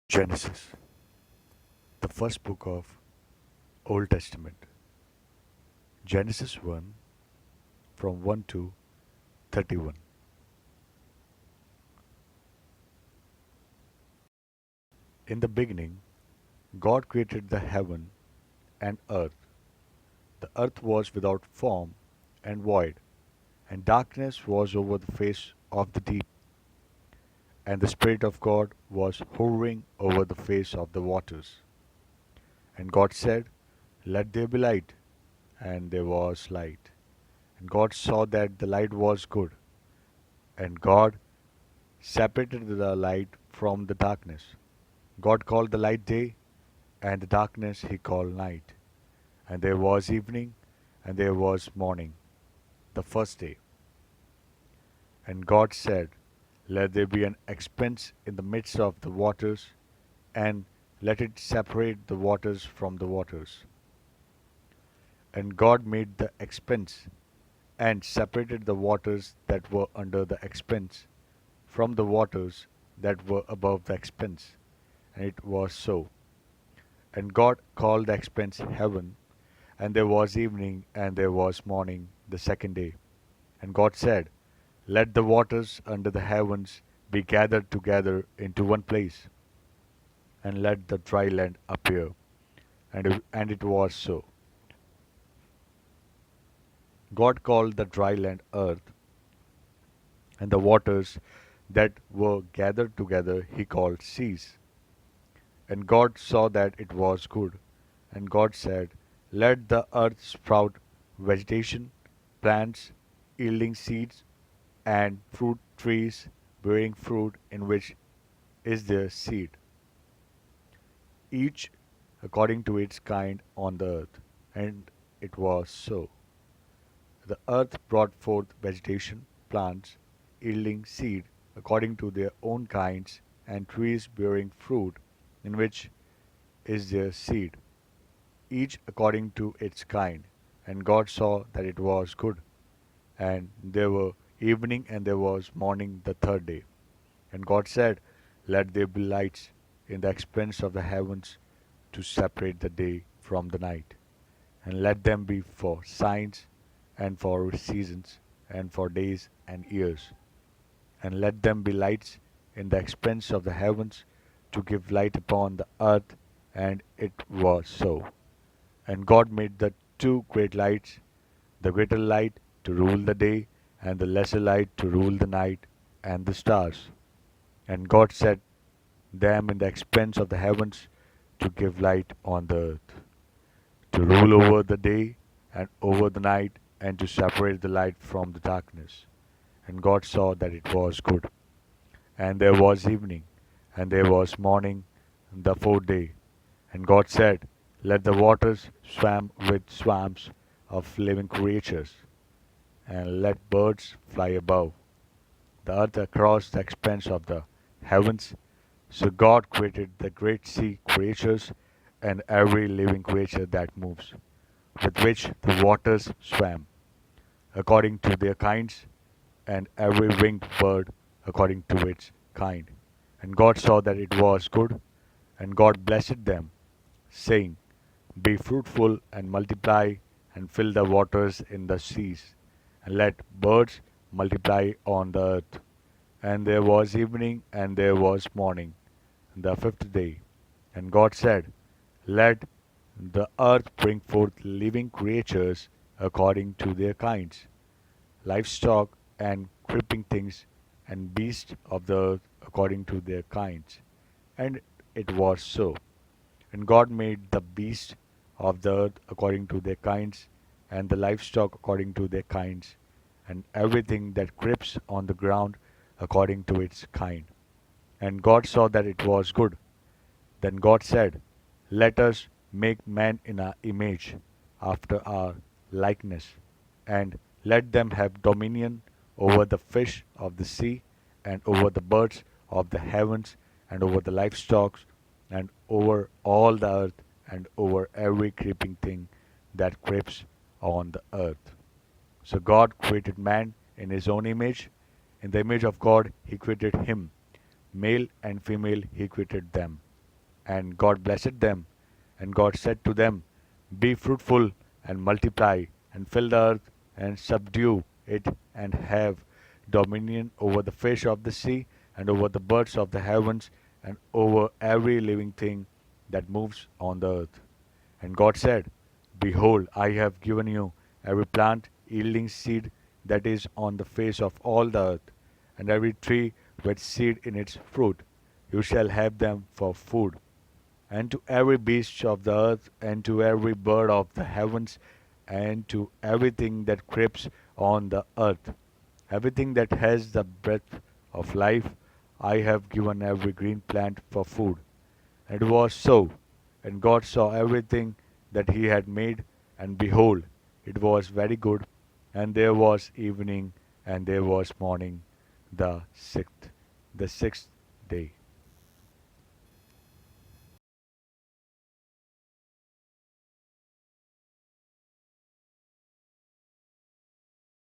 Genesis, the first book of Old Testament. Genesis 1 from 1 to 31. In the beginning, God created the heaven and earth. The earth was without form and void, and darkness was over the face of the deep, and the Spirit of God was hovering over the face of the waters. And God said, "Let there be light," and there was light. And God saw that the light was good, and God separated the light from the darkness. God called the light day, and the darkness he called night. And there was evening, and there was morning, the first day. And God said, "Let there be an expanse in the midst of the waters, and let it separate the waters from the waters." And God made the expanse, and separated the waters that were under the expanse from the waters that were above the expanse. And it was so. And God called the expanse heaven. And there was evening, and there was morning, the second day. And God said, "Let the waters under the heavens be gathered together into one place, and let the dry land appear." And it was so. God called the dry land earth, and the waters that were gathered together he called seas. And God saw that it was good. And God said, "Let the earth sprout vegetation, plants yielding seeds, and fruit trees bearing fruit in which is their seed, each according to its kind on the earth." And it was so. The earth brought forth vegetation, plants yielding seed according to their own kinds, and trees bearing fruit in which is their seed, each according to its kind. And God saw that it was good. And there were evening and there was morning the third day. And God said, "Let there be lights in the expanse of the heavens to separate the day from the night, and let them be for signs, and for seasons, and for days and years. And let them be lights in the expanse of the heavens to give light upon the earth." And it was so. And God made the two great lights, the greater light to rule the day, and the lesser light to rule the night, and the stars. And God set them in the expanse of the heavens to give light on the earth, to rule over the day and over the night, and to separate the light from the darkness. And God saw that it was good. And there was evening, and there was morning, the fourth day. And God said, "Let the waters swam with swarms of living creatures, and let birds fly above the earth across the expanse of the heavens." So God created the great sea creatures and every living creature that moves, with which the waters swam, according to their kinds, and every winged bird according to its kind. And God saw that it was good, and God blessed them, saying, "Be fruitful and multiply, and fill the waters in the seas, and let birds multiply on the earth." And there was evening, and there was morning, the fifth day. And God said, "Let the earth bring forth living creatures according to their kinds, livestock and creeping things, and beasts of the earth according to their kinds." And it was so. And God made the beasts of the earth according to their kinds, and the livestock according to their kinds, and everything that creeps on the ground according to its kind. And God saw that it was good. Then God said, "Let us make man in our image, after our likeness, and let them have dominion over the fish of the sea, and over the birds of the heavens, and over the livestock, and over all the earth, and over every creeping thing that creeps on the earth." So God created man in his own image. In the image of God he created him. Male and female he created them. And God blessed them. And God said to them, be fruitful and multiply, and fill the earth and subdue it, and have dominion over the fish of the sea, and over the birds of the heavens, and over every living thing that moves on the earth. And God said, behold, I have given you every plant yielding seed that is on the face of all the earth, and every tree with seed in its fruit. You shall have them for food. And to every beast of the earth, and to every bird of the heavens, and to everything that creeps on the earth, everything that has the breath of life, I have given every green plant for food. And it was so. And God saw everything that he had made, and behold, it was very good. And there was evening, and there was morning, the sixth day.